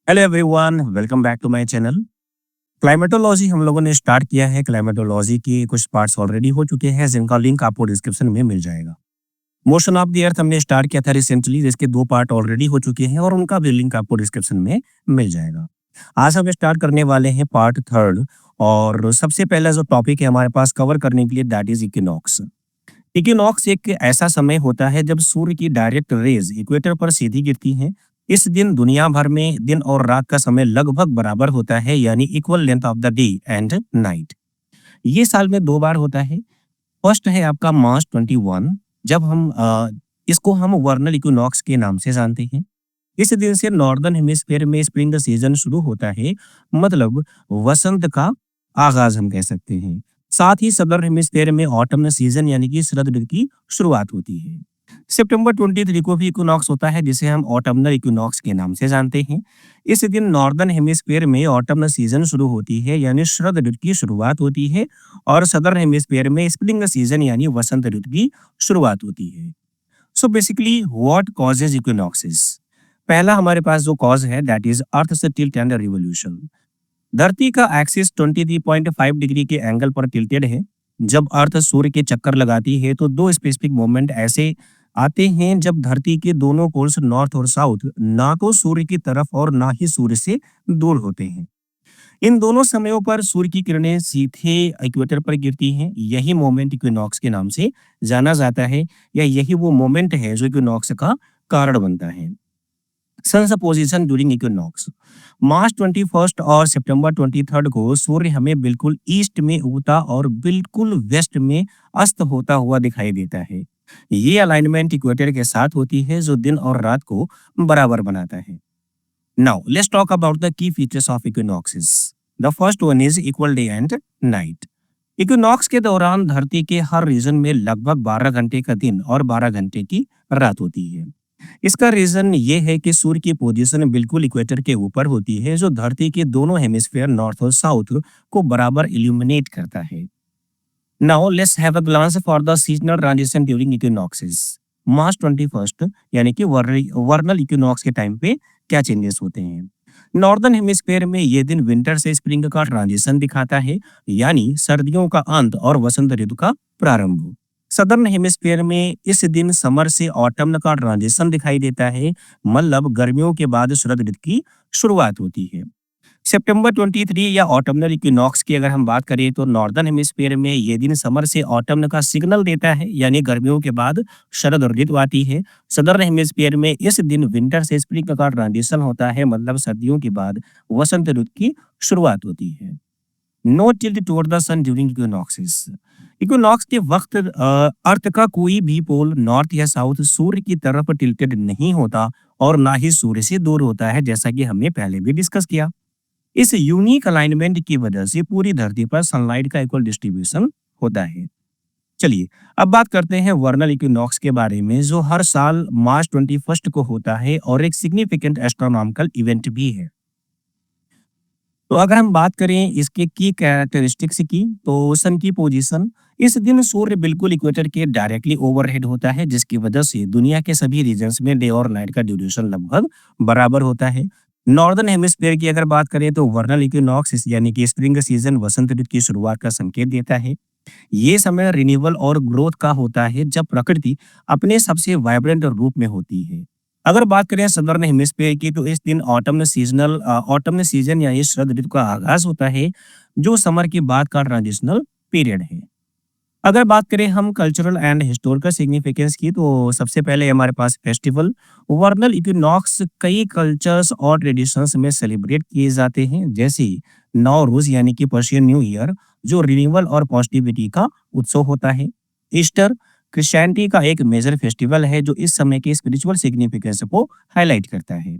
Hello everyone, welcome back to my channel. Climatology हम लोगों ने स्टार्ट किया है। क्लाइमेटोलॉजी के कुछ पार्ट्स ऑलरेडी हो चुके हैं जिनका लिंक आपको डिस्क्रिप्शन में मिल जाएगा। मोशन ऑफ द अर्थ हमने स्टार्ट किया था रिसेंटली, जिसके 2 पार्ट ऑलरेडी हो चुके हैं और उनका भी लिंक आपको डिस्क्रिप्शन में मिल जाएगा। आज हम स्टार्ट करने वाले हैं पार्ट 3 और सबसे पहला जो टॉपिक है हमारे पास कवर करने के लिए दैट इज़ इक्विनॉक्स। इक्विनॉक्स एक ऐसा समय होता है जब सूर्य की डायरेक्ट रेज इक्वेटर पर सीधी गिरती हैं। इस दिन दुनिया भर में दिन और रात का समय लगभग बराबर होता है, यानी equal length of the day and night. ये साल में 2 बार होता है। फर्स्ट है आपका मार्च 21, जब इसको हम वर्नल इक्विनॉक्स के नाम से जानते हैं। इस दिन से नॉर्दर्न हेमिस्फीयर में स्प्रिंग सीजन शुरू होता है, मतलब वसंत का आगाज हम कह सकते हैं। साथ ही सदर्न हेमिस्फीयर में ऑटम सीजन यानी कि शरद ऋतु की शुरुआत होती है। सितंबर 23 को भी इक्विनॉक्स होता है, जिसे हम ऑटमनल इक्विनॉक्स के नाम से जानते हैं। इस दिन नॉर्दर्न हेमिस्फीयर में ऑटमनल सीजन शुरू होती है, यानी शरद ऋतु की शुरुआत होती है, और सदर्न हेमिस्फीयर में स्प्रिंग सीजन यानी वसंत ऋतु की शुरुआत होती है। So basically what causes equinoxes? पहला हमारे पास जो कॉज है दैट इज अर्थ से टिल्ट एंड रिवोल्यूशन। धरती का एक्सिस 23.5 डिग्री के एंगल पर टिल्टेड है। जब अर्थ सूर्य के चक्कर लगाती है तो 2 स्पेसिफिक मोमेंट ऐसे आते हैं जब धरती के दोनों पोल्स नॉर्थ और साउथ ना तो सूर्य की तरफ और ना ही सूर्य से दूर होते हैं। इन दोनों समयों पर सूर्य की किरणें सीधे इक्वेटर पर गिरती हैं। यही मोमेंट इक्विनॉक्स के नाम से जाना जाता है, या यही वो मोमेंट है जो इक्विनॉक्स का कारण बनता है। Sun's position during equinox. March 21 और सितंबर 23 को सूर्य हमें बिल्कुल ईस्ट में उगता और बिल्कुल वेस्ट में अस्त होता हुआ दिखाई देता है। ये अलाइनमेंट इक्वेटर के साथ होती है जो दिन और रात को बराबर बनाता है। Now let's talk about the key features of equinoxes. The first one is equal day and night. Equinox के दौरान धरती के हर रीजन में लगभग 12 घंटे का दिन और 12 घंटे की रात होती है। इसका रीजन ये है कि सूर्य की पोजीशन बिल्कुल इक्वेटर के ऊपर होती है, जो धरती के दोनों हेमिस्फीयर नॉर्थ और साउथ को बराबर इल्यूमिनेट करता है। Now let's have a glance for the seasonal transition during equinoxes. March 21 यानी कि वर्नल इक्विनॉक्स के टाइम पे क्या चेंजेस होते हैं? नॉर्दर्न हेमिस्फीयर में ये दिन विंटर से स्प्रिंग का ट्रांजिशन दिखाता है, यानी सर्दियों का अंत और वसंत ऋतु का प्रारंभ। सदर्न हेमिस्फीयर में इस दिन समर से ऑटम का ट्रांजिशन दिखाई देता है, मतलब गर्मियों के बाद शरद ऋतु की शुरुआत होती है। सितंबर 23 या ऑटमनल इक्विनॉक्स की अगर हम बात करें तो नॉर्दर्न हेमिस्फीयर में ये दिन समर से ऑटम का सिग्नल देता है, यानी गर्मियों के बाद शरद ऋतु आती है। सदर्न हेमिस्फीयर में इस दिन विंटर से स्प्रिंग का ट्रांजिशन होता है, मतलब सर्दियों के बाद वसंत ऋतु की शुरुआत होती है। No tilt toward the sun during equinoxes. Equinox के वक्त अर्थ का कोई भी पोल नॉर्थ या साउथ सूर्य की तरफ टिल्टेड नहीं होता और ना ही सूर्य से दूर होता है, जैसा कि हमने पहले भी डिस्कस किया। इस यूनिक अलाइनमेंट की वजह से पूरी धरती पर सनलाइट का इक्वल डिस्ट्रीब्यूशन होता है। चलिए अब बात करते हैं वर्नल इक्विनॉक्स के बारे में, जो हर साल मार्च 21 को होता है और एक सिग्निफिकेंट एस्ट्रोनॉमिकल इवेंट भी है। तो अगर हम बात करें इसके की कैरेक्टरिस्टिक्स की, तो सन की पोजीशन। इस दिन सूर्य बिल्कुल इक्वेटर के डायरेक्टली ओवरहेड होता है, जिसकी वजह से दुनिया के सभी रीजन्स में डे और नाइट का ड्यूरेशन लगभग बराबर होता है। नॉर्दर्न हेमिस्फीयर की अगर बात करें तो वर्नल इक्विनॉक्स यानी कि स्प्रिंग सीजन वसंत ऋतु की शुरुआत का संकेत देता है। ये समय रिन्यूअल और ग्रोथ का होता है, जब प्रकृति अपने सबसे वाइब्रेंट रूप में होती है। अगर बात करें सदर्न हेमिस्फीयर की, तो इस दिन ऑटम सीजन या इस शरद ऋतु का आगाज होता है, जो समर के बाद का ट्रांजिशनल पीरियड है। अगर बात करें हम कल्चरल एंड हिस्टोरिकल सिग्निफिकेंस की, तो सबसे पहले हमारे पास फेस्टिवल। वर्नल इक्विनॉक्स कई कल्चर्स और ट्रेडिशंस में सेलिब्रेट किए जाते हैं, जैसे नौरूज यानी कि पर्शियन न्यू ईयर, जो रिन्यूअल और पॉजिटिविटी का उत्सव होता है। ईस्टर क्रिश्चियनिटी का एक मेजर फेस्टिवल है, जो इस समय के स्पिरिचुअल सिग्निफिकेंस को हाईलाइट करता है।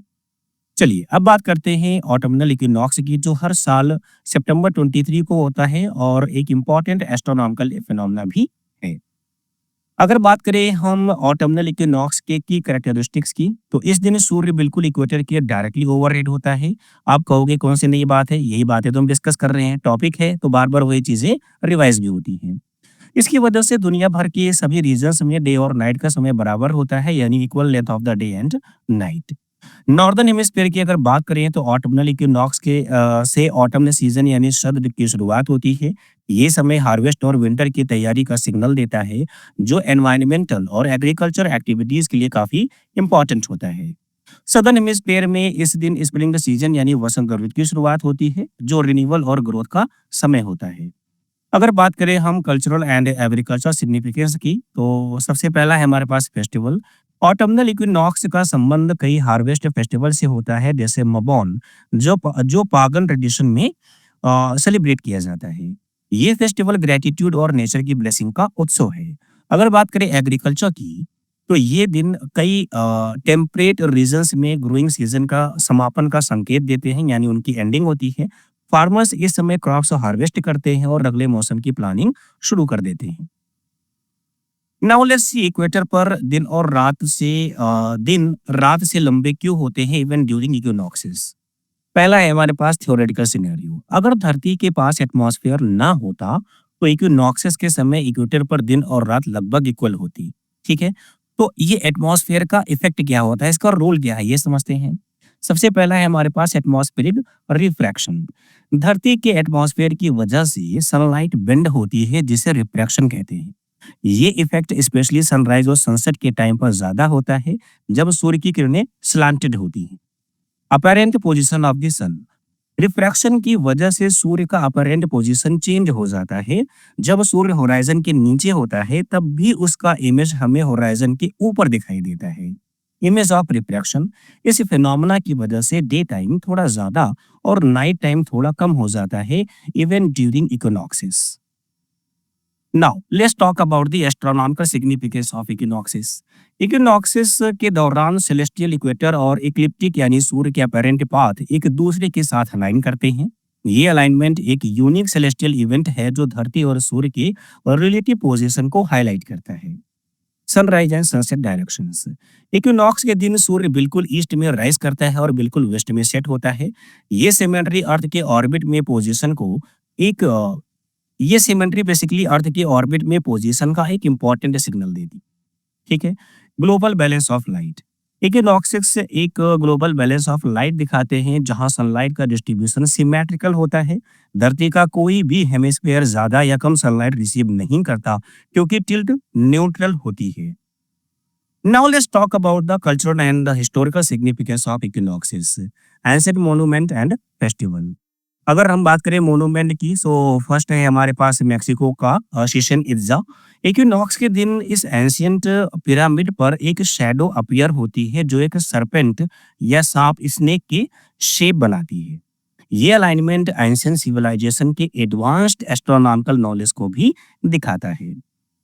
चलिए अब बात करते हैं ऑटमनल इक्विनॉक्स की, जो हर साल सितंबर 23 को होता है और एक इम्पॉर्टेंट एस्ट्रोनॉमिकल फिनोमेना भी है। अगर बात करें हम ऑटमनल इक्विनॉक्स के की कैरेक्टरिस्टिक्स की, तो इस दिन सूर्य बिल्कुल इक्वेटर के डायरेक्टली ओवरहेड होता है। आप कहोगे कौन सी नई बात है? यही बातें तो हम डिस्कस कर रहे हैं, टॉपिक है तो बार बार वही चीजें रिवाइज भी होती हैं। इसकी वजह से दुनिया भर के सभी रीजन्स में डे और नाइट का समय बराबर होता है, यानी equal length of the day and night. Northern hemisphere की अगर बात करें तो ऑटमनल इक्विनॉक्स से ऑटमनल सीजन यानी शरद ऋतु की शुरुआत होती है। ये समय हार्वेस्ट और विंटर की तैयारी का सिग्नल देता है, जो एनवायरमेंटल और एग्रीकल्चर एक्टिविटीज के लिए काफी इंपॉर्टेंट होता है। सदर्न हेमिस्फीयर में इस दिन स्प्रिंग सीजन यानी वसंत ऋतु की शुरुआत होती है, जो रिन्यूअल और ग्रोथ का समय होता है। अगर बात करें हम कल्चरल एंड एग्रीकल्चर सिग्निफिकेंस की, तो सबसे पहला है हमारे पास फेस्टिवल। ऑटमनल इक्विनॉक्स का संबंध कई हार्वेस्ट फेस्टिवल से होता है, जैसे मबॉन, जो पागन ट्रेडिशन में सेलिब्रेट किया जाता है। ये फेस्टिवल ग्रेटिट्यूड और नेचर की ब्लेसिंग का उत्सव है। अगर बात करें एग्रीकल्चर की, तो ये दिन कई टेम्परेट रीजन्स में ग्रोइंग सीजन का समापन का संकेत देते हैं, यानी उनकी एंडिंग होती है। फार्मर्स इस समय क्रॉप्स हार्वेस्ट करते हैं और अगले मौसम की प्लानिंग शुरू कर देते हैं। नाउ लेट्स सी, इक्वेटर पर दिन रात से लंबे क्यों होते हैं इवन ड्यूरिंग इक्विनॉक्सेस। पहला है हमारे पास थ्योरेटिकल सिनेरियो। अगर धरती के पास एटमॉस्फेयर ना होता, तो इक्विनॉक्सेस के समय इक्वेटर पर दिन और रात लगभग इक्वल होती। ठीक है, तो ये एटमॉस्फेयर का इफेक्ट क्या होता है, इसका रोल क्या है, ये समझते हैं। सबसे पहला है हमारे पास एटमॉस्फेरिक रिफ्रैक्शन। धरती के एटमॉस्फेयर की वजह से सनलाइट बेंड होती है, जिसे रिफ्रैक्शन कहते हैं। ये इफेक्ट स्पेशली सनराइज और सनसेट के टाइम पर ज्यादा होता है, जब सूर्य की किरणें स्लांटेड होती हैं। Apparent position of the sun. Refraction की वजह से सूर्य का अपैरेंट पोजीशन चेंज हो जाता है। जब सूर्य होराइजन के नीचे होता है, तब भी उसका इमेज हमें होराइजन के ऊपर दिखाई देता है। Image of refraction. इस फिनोमेना की वजह से डे टाइम थोड़ा ज्यादा और नाइट टाइम थोड़ा कम हो जाता है, even during equinoxes. Now let's talk about the astronomical significance of equinoxes. Equinoxes के दौरान सेलेस्टियल इक्वेटर और इक्लिप्टिक यानी सूर्य के अपैरेंट पाथ एक दूसरे के साथ अलाइन करते हैं। ये अलाइनमेंट एक यूनिक सेलेस्टियल इवेंट है, जो धरती और सूर्य के रिलेटिव पोजीशन को हाईलाइट करता है। Sunrise and sunset directions. Equinox के दिन सूर्य बिल्कुल ईस्ट में राइज करता है और बिल्कुल वेस्ट में सेट होता है। ये सिमेट्री अर्थ के ऑर्बिट में पोजीशन को एक ये सिमेट्री बेसिकली अर्थ के ऑर्बिट में पोजीशन का एक इंपॉर्टेंट सिग्नल देती। ठीक है, global balance of light. Equinoxes एक ग्लोबल बैलेंस ऑफ लाइट दिखाते हैं, जहां सनलाइट का डिस्ट्रीब्यूशन सिमेट्रिकल होता है। धरती का कोई भी हेमिस्फीयर ज्यादा या कम सनलाइट रिसीव नहीं करता, क्योंकि टिल्ट न्यूट्रल होती है। Now let's talk about the cultural and the historical significance of equinoxes, ancient monument and festival. अगर हम बात करें मोनूमेंट की, सो फर्स्ट है हमारे पास मेक्सिको का चिचेन इत्जा। इक्विनॉक्स के दिन इस एंशियंट पिरामिड पर एक शैडो अपीयर होती है, जो एक सरपेंट या सांप स्नेक की शेप बनाती है। ये अलाइनमेंट एंशियंट सिविलाइजेशन के एडवांस्ड एस्ट्रोनॉमिकल नॉलेज को भी दिखाता है।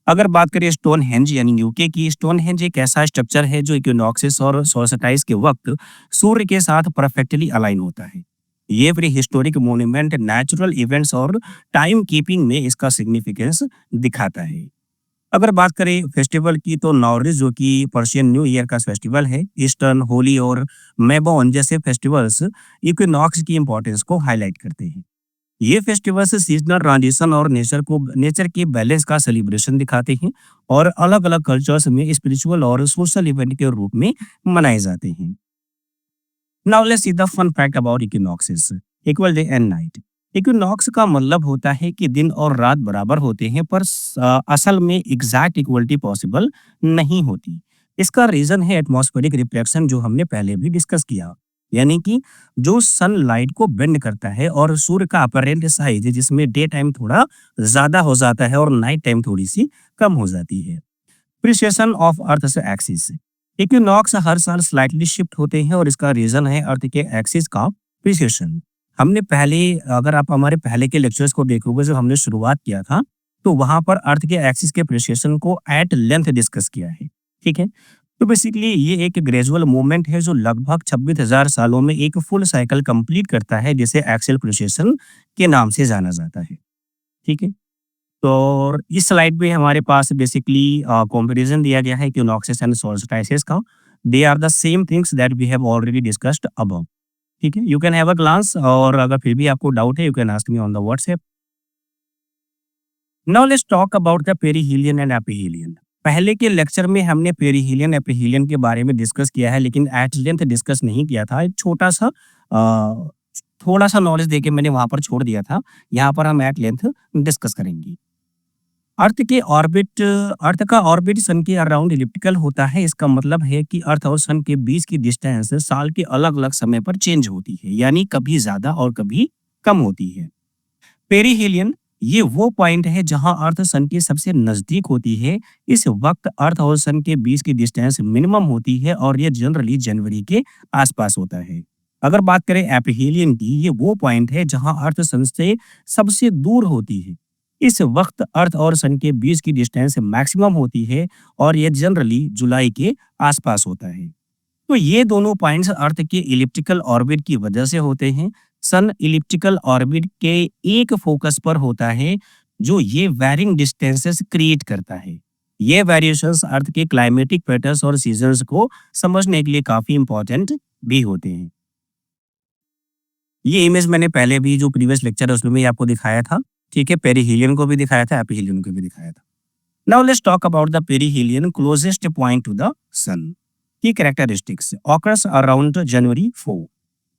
अगर बात करें स्टोन हेंज यानी यूके की, स्टोन हेंज एक ऐसा स्ट्रक्चर है जो इक्विनॉक्सिस और सोलस्टिस के वक्त सूर्य के साथ परफेक्टली अलाइन होता है। ये pre historic monument natural events और टाइम कीपिंग में इसका सिग्निफिकेंस दिखाता है। अगर बात करें फेस्टिवल की, तो नौरिज जो कि पर्शियन न्यू ईयर का फेस्टिवल है, ईस्टर्न होली और मेबोन जैसे फेस्टिवल्स इक्विनॉक्स की इंपॉर्टेंस को हाईलाइट करते हैं। ये फेस्टिवल्स सीजनल ट्रांजिशन और नेचर के बैलेंस का सेलिब्रेशन दिखाते हैं, और अलग अलग कल्चर्स में स्पिरिचुअल और सोशल इवेंट के रूप में मनाए जाते हैं। Now let's see the fun fact about equinoxes. Equal day and night. Equinox का मतलब होता है कि दिन और रात बराबर होते हैं, पर असल में एग्जैक्ट इक्वलिटी पॉसिबल नहीं होती। इसका रीजन है एटमॉस्फेरिक रिफ्लेक्शन, जो हमने पहले भी डिस्कस किया। यानी कि जो सनलाइट को बेंड करता है, और सूर्य का अपरेंट साइज जिसमें डे टाइम थोड़ा ज्यादा हो जाता है और नाइट टाइम थोड़ी सी कम हो जाती है। प्रिसेशन ऑफ अर्थ से एक्सिस। इक्विनॉक्स हर साल स्लाइटली शिफ्ट होते हैं, और इसका रीजन है अर्थ के एक्सिस का प्रिसेशन। हमने पहले, अगर आप हमारे पहले के लेक्चर्स को देखोगे, जो हमने शुरुआत किया था, तो वहां पर अर्थ के एक्सिस के प्रिसेशन को एट लेंथ डिस्कस किया है। ठीक है, तो बेसिकली ये एक ग्रेजुअल मूवमेंट है, जो लगभग 26,000 सालों में एक फुल साइकिल कंप्लीट करता है, जिसे एक्सियल प्रिसेशन के नाम से जाना जाता है। ठीक है, तो इस स्लाइड में हमारे पास बेसिकली कंपैरिजन दिया गया है इक्विनॉक्सेस एंड सोल्स्टिसेस का। They are the same things that we have already discussed above. ठीक है, you can have a glance, और अगर फिर भी आपको डाउट है, you can ask me on the WhatsApp. Now let's talk about the perihelion and aphelion. पहले के लेक्चर में हमने पेरिहीलियन, एपिहीलियन के बारे में डिस्कस किया है, लेकिन एट लेंथ डिस्कस नहीं किया था। एक छोटा-सा थोड़ा-सा नॉलेज देके मैंने वहाँ पर छोड़ दिया था। यहाँ पर हम एट लेंथ डिस्कस करेंगे। अर्थ का ऑर्बिट सन के अराउंड एलिप्टिकल होता है। इसका मतलब है कि अर्थ और सन के बीच की डिस्टेंस साल के अलग-अलग समय पर चेंज होती है, यानी कभी ज़्यादा और कभी कम होती है। पेरिहीलियन ये वो पॉइंट है जहां अर्थ सन के सबसे नजदीक होती है। इस वक्त अर्थ और सन के बीच की डिस्टेंस मिनिमम होती है और ये जनरली जनवरी के आसपास होता है। अगर बात करें एपिहीलियन की, ये वो पॉइंट है जहां अर्थ सन से सबसे दूर होती है। इस वक्त अर्थ और सन के बीच की डिस्टेंस मैक्सिमम होती है और ये जनरली जुलाई के आसपास होता है। तो ये दोनों पॉइंट्स अर्थ के इलिप्टिकल ऑर्बिट की वजह से होते हैं। सन इलिप्टिकल ऑर्बिट के एक फोकस पर होता है, जो ये वैरिंग डिस्टेंसेस क्रिएट करता है। ये वेरिएशंस अर्थ के क्लाइमेटिक पैटर्न्स और सीजन्स को समझने के लिए काफी इंपॉर्टेंट भी होते हैं। ये इमेज मैंने पहले भी जो प्रीवियस लेक्चर है उसमें भी आपको दिखाया था। ठीक है, पेरिहीलियन को भी दिखाया था, एपिहीलियन को भी दिखाया था। Now let's talk about the perihelion closest point to the sun. Key characteristics occurs around January 4।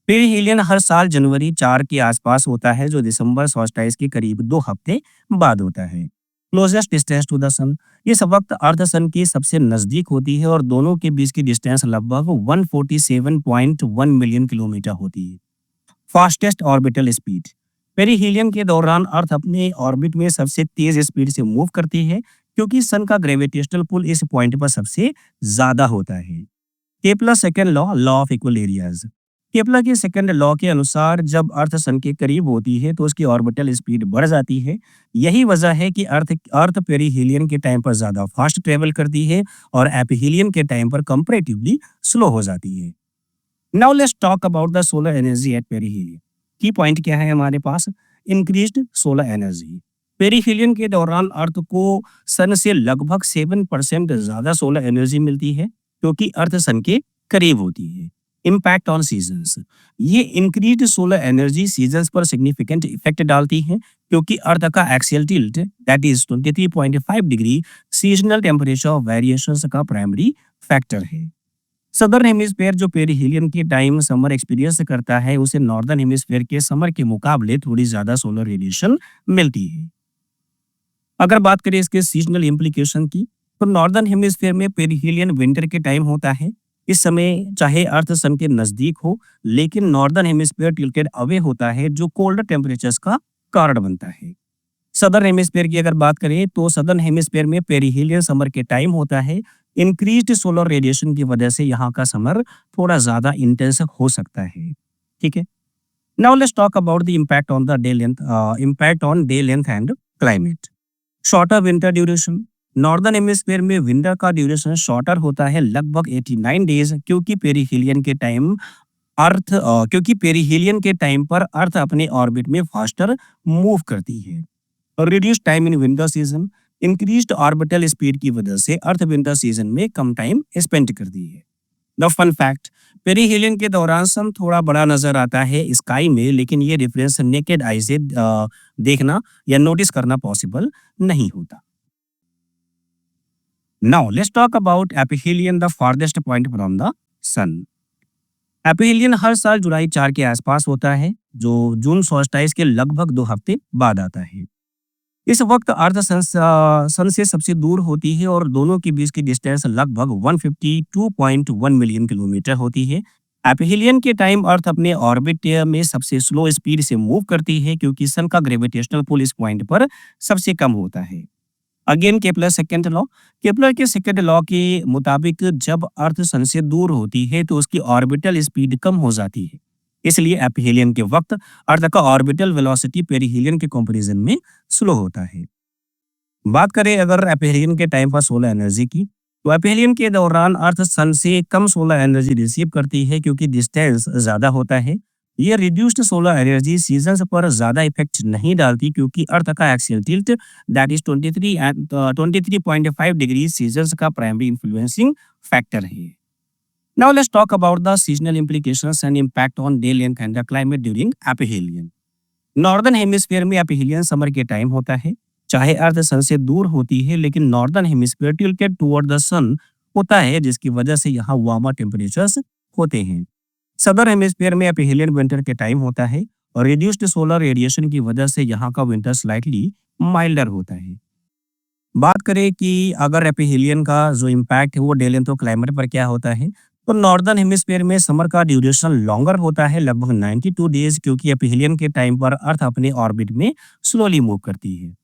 Perihelion हर साल जनवरी 4 के आसपास होता है, जो दिसंबर सॉल्स्टिस के करीब 2 हफ्ते बाद होता है। क्लोजेस्ट डिस्टेंस टू द सन, इस वक्त अर्थ सन के सबसे नजदीक होती है और दोनों के बीच की डिस्टेंस लगभग 147.1 मिलियन किलोमीटर होती है। फास्टेस्ट ऑर्बिटल स्पीड, पेरिहीलियन के दौरान अर्थ अपने ऑर्बिट में सबसे तेज स्पीड से मूव करती है, क्योंकि सन का ग्रेविटेशनल पुल इस पॉइंट पर सबसे ज्यादा होता है। Kepler second law, law of equal areas. Kepler के सेकंड लॉ के अनुसार जब अर्थ सन के करीब होती है तो उसकी ऑर्बिटल स्पीड बढ़ जाती है। यही वजह है कि अर्थ पेरिहीलियन के टाइम पर ज्यादा फास्ट ट्रेवल करती है और एपिहीलियन के टाइम पर कंपैरेटिवली स्लो हो जाती है। Now let's talk about the solar energy at perihelion. Key point क्या है हमारे पास? Increased solar energy. पेरिहीलियन के दौरान अर्थ को सन से लगभग 7% ज्यादा सोलर एनर्जी मिलती है, क्योंकि अर्थ सन के करीब होती है। इम्पैक्ट ऑन सीजन्स, ये इंक्रीज्ड सोलर एनर्जी सीजन्स पर सिग्निफिकेंट इफेक्ट डालती है, क्योंकि अर्थ का axial tilt that is 23.5 degree seasonal temperature variations का प्राइमरी फैक्टर है। सदर्न हेमिस्फीयर जो पेरिहीलियन के टाइम समर एक्सपीरियंस करता है, उसे नॉर्दर्न हेमिस्फीयर के समर के मुकाबले थोड़ी ज्यादा सोलर रेडिएशन मिलती है। अगर बात करें इसके सीजनल इम्प्लीकेशन की, तो नॉर्दर्न हेमिस्फीयर में पेरिहीलियन विंटर के टाइम होता है। इस समय चाहे अर्थ सन के नजदीक हो, लेकिन नॉर्दर्न हेमिस्फीयर टिल्टेड अवे होता है, जो कोल्डर टेम्परेचर्स का कारण बनता है। सदर्न हेमिस्फीयर की अगर बात करें, तो सदर्न हेमिस्फीयर में पेरिहीलियन समर के टाइम होता है। इंक्रीज्ड सोलर रेडिएशन की वजह से यहाँ का समर थोड़ा ज्यादा इंटेंस हो सकता है। ठीक है, now let's talk about the impact on the day length, impact on day length and climate. Shorter winter duration, northern hemisphere में विंटर का ड्यूरेशन शॉर्टर होता है, लगभग 89 डेज, क्योंकि पेरिहीलियन के टाइम पर अर्थ अपने ऑर्बिट में फास्टर मूव करती है। Reduce time in winter season, increased orbital speed की वजह से अर्थ विंटर सीजन में कम टाइम स्पेंड करती है। द फन फैक्ट, पेरिहीलियन के दौरान सन थोड़ा बड़ा नजर आता है स्काई में, लेकिन ये डिफरेंस नेकेड आई से देखना या नोटिस करना पॉसिबल नहीं होता। Now let's talk about aphelion, the farthest point from the sun. Aphelion हर साल जुलाई 4 के आसपास होता है, जो जून सॉल्स्टिस के लगभग 2 हफ्ते बाद आता है। इस वक्त अर्थ सन से सबसे दूर होती है और दोनों के बीच की डिस्टेंस लगभग 152.1 मिलियन किलोमीटर होती है। एपिहीलियन के टाइम अर्थ अपने ऑर्बिट में सबसे स्लो स्पीड से मूव करती है, क्योंकि सन का ग्रेविटेशनल पुल इस पॉइंट पर सबसे कम होता है। Again Kepler second law, Kepler के सेकंड लॉ के मुताबिक जब अर्थ सन से दूर होती है तो उसकी ऑर्बिटल स्पीड कम हो जाती है। इसलिए एपिहीलियन के वक्त अर्थ का ऑर्बिटल वेलोसिटी पेरिहीलियन के कंपैरिजन में स्लो होता है। बात करें अगर एपिहीलियन के टाइम पर सोलर एनर्जी की, तो एपिहीलियन के दौरान अर्थ सन से कम सोलर एनर्जी रिसीव करती है, क्योंकि डिस्टेंस ज्यादा होता है। ये रिड्यूस्ड सोलर एनर्जी सीजन्स पर ज्यादा इफेक्ट नहीं डालती, क्योंकि अर्थ का axial tilt that is 23.5 degree seasons का प्राइमरी इन्फ्लुएंसिंग फैक्टर है। Now let's talk about the seasonal implications and impact on day length and the climate during aphelion. Northern hemisphere में एपिहीलियन summer के टाइम होता है, चाहे अर्थ सन से दूर होती है, लेकिन northern hemisphere tilted toward the sun होता है, जिसकी वजह से यहाँ वार्मर टेम्परेचर्स होते हैं। सदर्न हेमिस्फीयर में एपिहेलियन विंटर के टाइम होता है और रिड्यूस्ड सोलर रेडिएशन की वजह से यहाँ का विंटर स्लाइटली माइल्डर होता है। बात करें कि अगर एपिहेलियन का जो इम्पैक्ट है वो डे लेंथ और क्लाइमेट पर क्या होता है, तो नॉर्दर्न हेमिस्फीयर में समर का ड्यूरेशन लॉन्गर होता है, लगभग 92 डेज, क्योंकि एपिहेलियन के टाइम पर अर्थ अपने ऑर्बिट में स्लोली मूव करती है।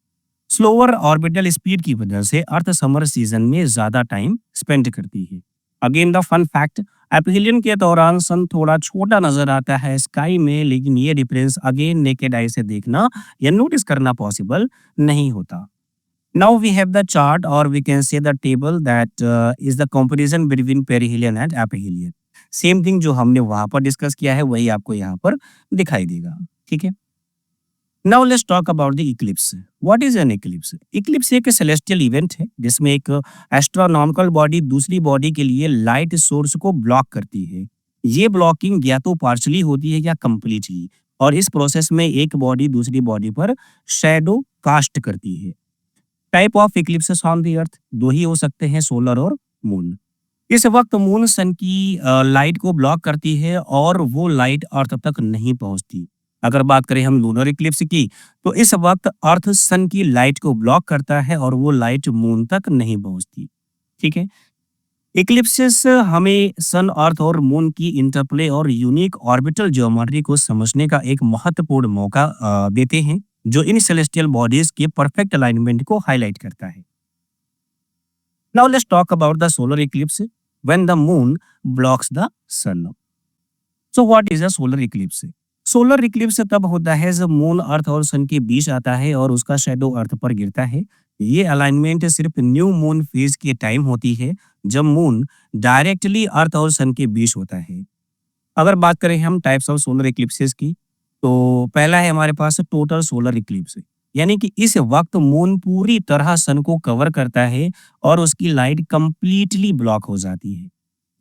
स्लोअर ऑर्बिटल स्पीड की वजह से अर्थ समर सीजन में ज्यादा टाइम स्पेंड करती है। Again the fun fact, aphelion के दौरान सन थोड़ा छोटा नजर आता है स्काई में, लेकिन ये डिफरेंस अगेन नेकेड आई से देखना या नोटिस करना पॉसिबल नहीं होता। Now we have the chart, or we can say the table, that is the comparison between perihelion and aphelion. Same thing जो हमने वहां पर डिस्कस किया है वही आपको यहाँ पर दिखाई देगा। ठीक है, now let's talk about the Eclipse. What is an Eclipse? Eclipse एक सेलेस्टियल इवेंट है जिसमें एक एस्ट्रोनॉमिकल बॉडी दूसरी बॉडी के लिए लाइट सोर्स को ब्लॉक करती है। ये ब्लॉकिंग या तो पार्शली होती है या कंप्लीटली, और इस प्रोसेस में एक बॉडी दूसरी बॉडी पर शैडो कास्ट करती है। Type of इक्लिप्सेस on the earth दो ही हो सकते हैं, सोलर और मून। इस वक्त मून सन की लाइट को ब्लॉक करती है और वो लाइट अर्थ तक नहीं पहुंचती। अगर बात करें हम लूनर इक्लिप्स की, तो इस वक्त अर्थ सन की लाइट को ब्लॉक करता है और वो लाइट मून तक नहीं पहुंचती। ठीक है, इक्लिप्सेस हमें सन, अर्थ और मून की इंटरप्ले और यूनिक ऑर्बिटल ज्योमेट्री को समझने का एक महत्वपूर्ण मौका देते हैं, जो इन सेलेस्टियल बॉडीज के परफेक्ट अलाइनमेंट को हाईलाइट करता है। Now let's talk about the solar eclipse when the moon blocks the sun. So what is a solar eclipse? Solar eclipse तब होता है जब मून अर्थ और सन के बीच आता है और उसका शैडो अर्थ पर गिरता है। ये अलाइनमेंट सिर्फ न्यू मून फेज के टाइम होती है, जब मून डायरेक्टली अर्थ और सन के बीच होता है। अगर बात करें हम टाइप्स ऑफ सोलर इक्लिप्सेस की, तो पहला है हमारे पास टोटल सोलर इक्लिप्स, यानी कि इस वक्त मून पूरी तरह सन को कवर करता है और उसकी लाइट कंप्लीटली ब्लॉक हो जाती है।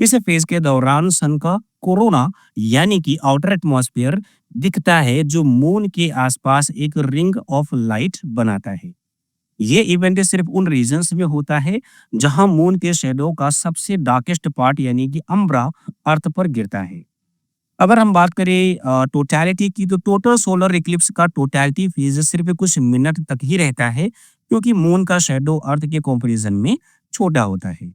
इस फेज के दौरान सन का कोरोना यानी कि आउटर एटमॉस्फेयर दिखता है, जो मून के आसपास एक रिंग ऑफ लाइट बनाता है। ये इवेंट सिर्फ उन रीजन्स में होता है जहां मून के शैडो का सबसे डार्केस्ट पार्ट यानी कि अम्ब्रा अर्थ पर गिरता है। अगर हम बात करें टोटैलिटी की, तो टोटल सोलर इक्लिप्स का टोटैलिटी फेज सिर्फ कुछ मिनट तक ही रहता है, क्योंकि मून का शैडो अर्थ के कंपैरिजन में छोटा होता है।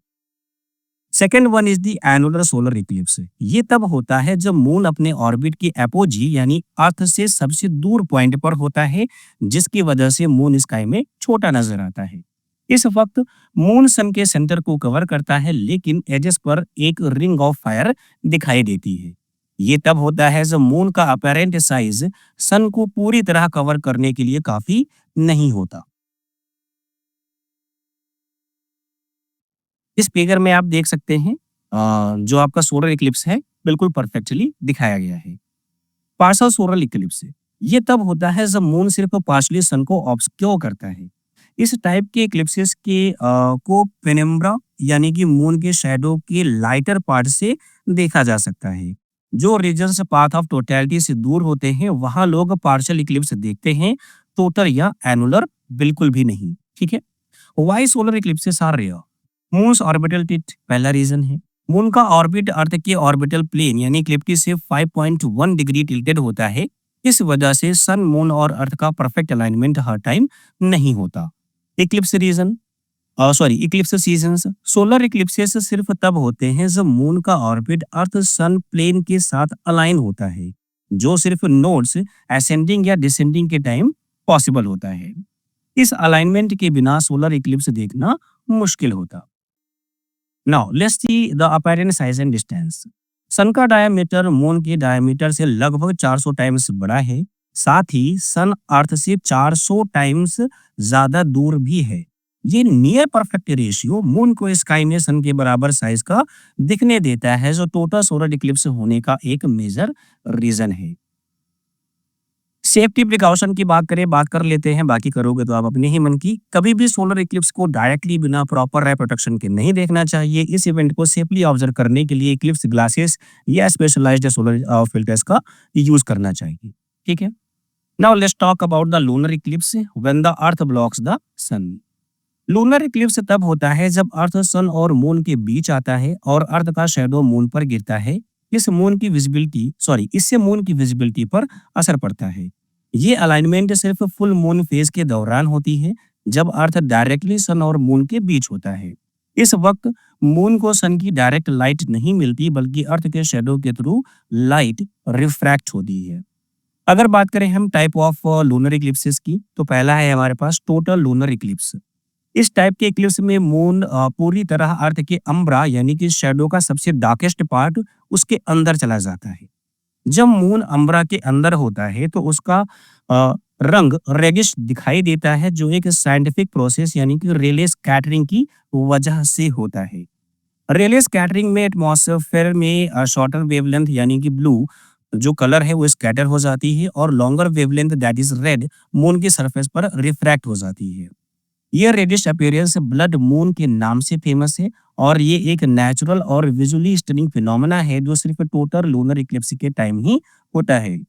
Second one is the annular solar Eclipse. ये तब होता है जब मून अपने ऑर्बिट की एपोजी यानी अर्थ से सबसे दूर पॉइंट पर होता है, जिसकी वजह से मून स्काई में छोटा नजर आता है। इस वक्त मून सन के सेंटर को कवर करता है, लेकिन एजेस पर एक रिंग ऑफ फायर दिखाई देती है। ये तब होता है जब मून का अपैरेंट साइज सन को पूरी तरह कवर करने के लिए काफी नहीं होता। इस फिगर में आप देख सकते हैं जो आपका सोलर इक्लिप्स है बिल्कुल परफेक्टली दिखाया गया है। पार्शियल सोलर इक्लिप्स ये तब होता है जब मून सिर्फ पार्शियली सन को ऑब्सक्योर करता है। इस टाइप के इक्लिप्सेस के को पेनिम्ब्रा यानी कि मून के शैडो के लाइटर पार्ट से देखा जा सकता है। जो रीजन्स पाथ ऑफ टोटैलिटी से दूर होते हैं वहां लोग पार्शियल इक्लिप्स देखते हैं, टोटल या एनुलर बिल्कुल भी नहीं। ठीक है, why solar eclipses are rare? Moon's orbital tilt पहला रीजन है। मून का ऑर्बिट अर्थ के ऑर्बिटल प्लेन यानी इक्लिप्टिक से 5.1 डिग्री टिल्टेड होता है। इस वजह से सन, मून और अर्थ का परफेक्ट अलाइनमेंट हर टाइम नहीं होता। Eclipse reason eclipse seasons. Solar eclipses सिर्फ तब होते हैं जब मून का ऑर्बिट अर्थ सन प्लेन के साथ अलाइन होता है, जो सिर्फ नोड्स असेंडिंग या डिसेंडिंग के टाइम पॉसिबल होता है। इस अलाइनमेंट के बिना सोलर इक्लिप्स देखना मुश्किल होता। Now let's see the apparent size and distance. Sun का डायमीटर मून के डायमीटर से लगभग 400 टाइम्स बड़ा है, साथ ही सन अर्थ से 400 टाइम्स ज्यादा दूर भी है। ये नियर परफेक्ट रेशियो मून को स्काई में सन के बराबर साइज का दिखने देता है, जो टोटल सोलर इक्लिप्स होने का एक मेजर रीजन है। सेफ्टी प्रिकॉशन की बात कर लेते हैं, बाकी करोगे तो आप अपने ही मन की। कभी भी सोलर इक्लिप्स को डायरेक्टली बिना प्रॉपर रे प्रोटेक्शन के नहीं देखना चाहिए। इस इवेंट को सेफली ऑब्जर्व करने के लिए इक्लिप्स ग्लासेस या स्पेशलाइज्ड सोलर फिल्टर्स का यूज करना चाहिए। ठीक है, now let's talk about the lunar eclipse when the earth blocks the sun. Lunar eclipse तब होता है जब अर्थ सन और मून के बीच आता है और अर्थ का शैडो मून पर गिरता है। इससे मून की विजिबिलिटी पर असर पड़ता है। ये अलाइनमेंट सिर्फ फुल मून फेज के दौरान होती है, जब अर्थ डायरेक्टली सन और मून के बीच होता है। इस वक्त मून को सन की डायरेक्ट लाइट नहीं मिलती, बल्कि अर्थ के शैडो के थ्रू लाइट रिफ्रैक्ट होती है। अगर बात करें हम टाइप ऑफ लूनर इक्लिप्सेस की, तो पहला है हमारे पास टोटल लूनर इक्लिप्स। इस टाइप के इक्लिप्स में मून पूरी तरह अर्थ के अम्ब्रा यानी कि शैडो का सबसे डार्केस्ट पार्ट उसके अंदर चला जाता है। जब मून अम्ब्रा के अंदर होता है तो उसका रंग रेडिश दिखाई देता है, जो एक साइंटिफिक प्रोसेस यानी कि रेले स्कैटरिंग की वजह से होता है। रेले स्कैटरिंग में एटमॉस्फेयर में शॉर्टर वेवलेंथ यानी कि ब्लू जो कलर है वो स्कैटर हो जाती है और longer wavelength that is red moon की सरफेस पर रिफ्रैक्ट हो जाती है। ये रेडिश अपीयरेंस ब्लड मून के नाम से फेमस है और ये एक नेचुरल और विजुअली स्टनिंग फिनोमेना है जो सिर्फ टोटल लूनर इक्लिप्स के टाइम ही होता है।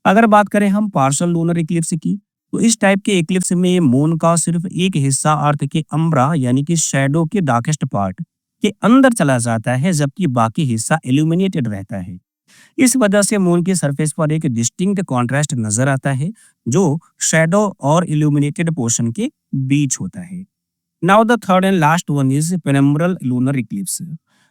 अगर बात करें हम पार्शियल लूनर इक्लिप्स की, तो इस टाइप के इक्लिप्स में मून का सिर्फ एक हिस्सा अर्थ के अम्ब्रा यानी कि शैडो के डार्केस्ट पार्ट के अंदर चला जाता है, जबकि बाकी हिस्सा इल्यूमिनेटेड रहता है। इस वजह से मून की सरफेस पर एक डिस्टिंक्ट कॉन्ट्रास्ट नजर आता है, जो शैडो और इल्यूमिनेटेड पोर्शन के बीच होता है। Now the third and last one is penumbral lunar eclipse.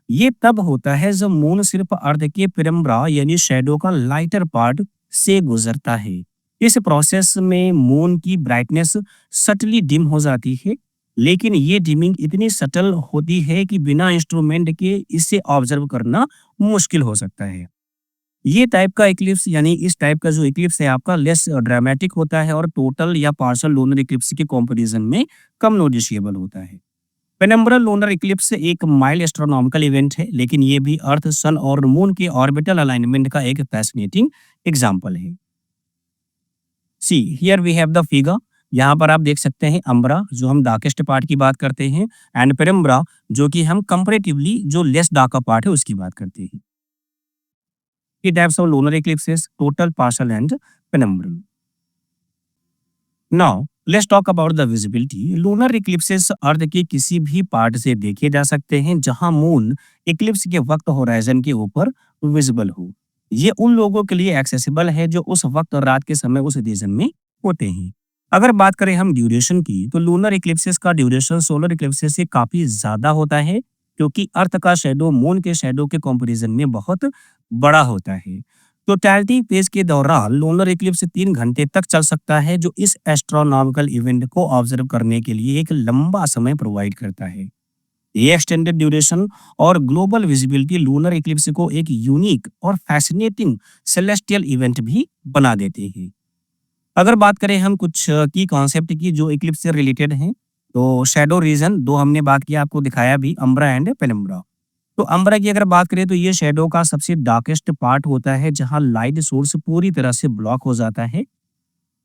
ये तब होता है जब मून सिर्फ अर्थ के पेनम्ब्रा यानी शैडो का लाइटर पार्ट से गुजरता है। इस प्रोसेस में मून की ब्राइटनेस सटली डिम हो जाती है, लेकिन ये डिमिंग इतनी सटल होती है कि बिना इंस्ट्रूमेंट के इसे ऑब्जर्व करना मुश्किल हो सकता है। ये टाइप का इक्लिप्स यानी इस टाइप का जो इक्लिप्स है आपका लेस ड्रामेटिक होता है और टोटल या पार्शियल लूनर इक्लिप्स के कंपैरिजन में कम नोटिसेबल होता है। पेनम्ब्रल लूनर इक्लिप्स एक माइल्ड एस्ट्रोनॉमिकल इवेंट है, लेकिन ये भी अर्थ सन और मून के ऑर्बिटल अलाइनमेंट का एक फैसिनेटिंग एग्जांपल है। See here we have the figure. यहाँ पर आप देख सकते हैं अम्ब्रा जो हम डार्केस्ट पार्ट की बात करते हैं एंड पेनम्ब्रा जो कि हम कंपैरेटिवली जो लेस डार्कर पार्ट है उसकी बात करते हैं। Three types of lunar eclipses: total, partial, and penumbral. Now, let's talk about the visibility. Lunar eclipses अर्थ के किसी भी पार्ट से देखे जा सकते हैं जहां मून इक्लिप्स के वक्त होराइजन के ऊपर विजिबल हो। ये उन लोगों के लिए एक्सेसिबल है जो उस वक्त रात के समय उस रीजन में होते हैं। अगर बात करें हम ड्यूरेशन की, तो लूनर इक्लिप्सेस का ड्यूरेशन सोलर इक्लिप्सेस से काफी ज्यादा होता है, क्योंकि अर्थ का शैडो मून के शैडो के कंपैरिजन में बहुत बड़ा होता है। टोटैलिटी फेज के दौरान लूनर इक्लिप्स 3 घंटे तक चल सकता है, जो इस एस्ट्रोनॉमिकल इवेंट को ऑब्जर्व करने के लिए एक लंबा समय प्रोवाइड करता है। ये एक्सटेंडेड ड्यूरेशन और ग्लोबल विजिबिलिटी लूनर इक्लिप्स को एक यूनिक और फैसिनेटिंग सेलेस्टियल इवेंट भी बना देते हैं। अगर बात करें हम कुछ की कॉन्सेप्ट की जो इक्लिप्स से रिलेटेड हैं, तो शैडो रीजन दो हमने बात किया, आपको दिखाया भी, अम्ब्रा एंड पेनम्ब्रा। तो अम्ब्रा की अगर बात करें तो ये शैडो का सबसे डार्केस्ट पार्ट होता है जहां लाइट सोर्स पूरी तरह से ब्लॉक हो जाता है।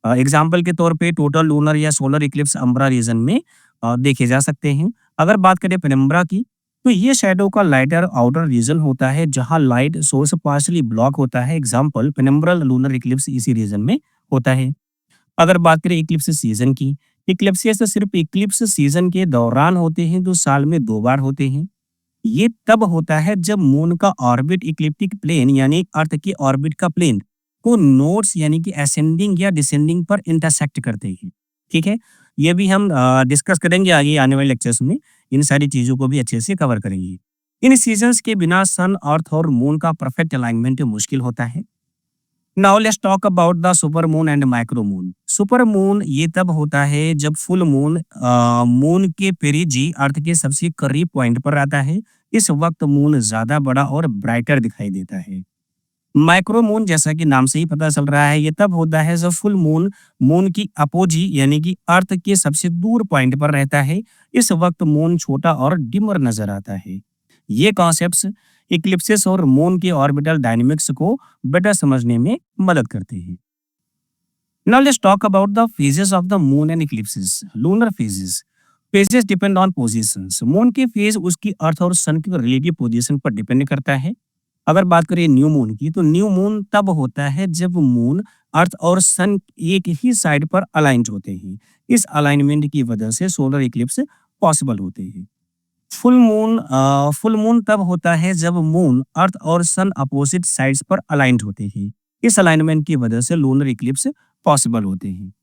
एग्जाम्पल के तौर पे टोटल लूनर या सोलर इक्लिप्स अम्ब्रा रीजन में देखे जा सकते हैं। अगर बात करें पेनम्ब्रा की, तो ये शैडो का लाइटर आउटर रीजन होता है जहां लाइट सोर्स पार्शली ब्लॉक होता है। एग्जाम्पल पेनम्ब्रल लूनर इक्लिप्स इसी रीजन में होता है। अगर बात करें इक्लिप्स सीजन की, इक्लिप्सेस सिर्फ इक्लिप्स सीजन के दौरान होते हैं, जो साल में 2 बार होते हैं। ये तब होता है जब मून का ऑर्बिट इक्लिप्टिक प्लेन यानी अर्थ के ऑर्बिट का प्लेन को नोड्स यानी कि असेंडिंग या डिसेंडिंग पर इंटरसेक्ट करते हैं। ठीक है, ये भी हम डिस्कस करेंगे आगे आने वाले लेक्चर्स में। इन सारी चीजों को भी अच्छे से कवर करेंगे। इन सीजन्स के बिना सन, अर्थ और मून का परफेक्ट अलाइनमेंट मुश्किल होता है। Now let's talk about the super moon and micro moon. Super moon ये तब होता है जब फुल मून मून के पेरिजी अर्थ के सबसे करीब पॉइंट पर आता है। इस वक्त मून ज्यादा बड़ा और ब्राइटर दिखाई देता है। माइक्रो मून जैसा कि नाम से ही पता चल रहा है, ये तब होता है जब फुल मून मून की अपोजी यानी कि अर्थ के सबसे दूर पॉइंट पर रहता है। इस वक्त मून छोटा और डिमर नजर आता है। ये कॉन्सेप्ट्स इक्लिप्सेस और मून के ऑर्बिटल डायनेमिक्स को बेटर समझने में मदद करते हैं। Now let's talk about the phases of the moon and eclipses. Lunar phases. Phases depend on positions. Moon के फेज उसकी अर्थ और सन की रिलेटिव पोजीशन पर डिपेंड करता है। अगर बात करें न्यू मून की, तो न्यू मून तब होता है जब मून अर्थ और सन एक ही साइड पर अलाइंड होते हैं। इस अलाइनमेंट की वजह से सोलर इक्लिप्स पॉसिबल होते हैं। फुल मून तब होता है जब मून, अर्थ और सन अपोजिट साइड्स पर अलाइंड होते हैं। इस अलाइनमेंट की वजह से लूनर इक्लिप्स पॉसिबल होते हैं।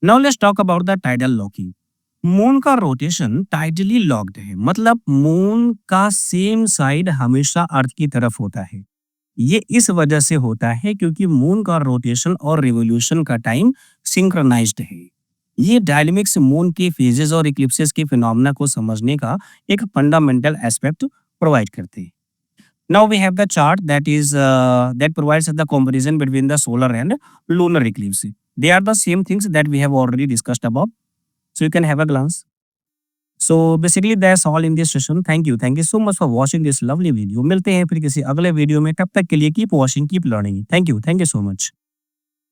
Now let's talk about the tidal locking. Moon का रोटेशन टाइडली लॉक्ड है, मतलब मून का सेम साइड हमेशा अर्थ की तरफ होता है। ये इस वजह से होता है क्योंकि मून का रोटेशन और रिवोल्यूशन का टाइम सिंक्रोनाइज्ड है। ये डायनामिक्स मून के फेजेस और इक्लिप्सेस के फिनोमेना को समझने का एक फंडामेंटल एस्पेक्ट प्रोवाइड करते हैं। Now we have the chart that provides the comparison between the solar and lunar eclipse. They are the same things that we have already discussed above. So you can have a glance. So basically that's all in this session. Thank you. Thank you so much for watching this lovely video. मिलते हैं फिर किसी अगले video में, तब तक के लिए keep watching, keep learning. Thank you. Thank you so much.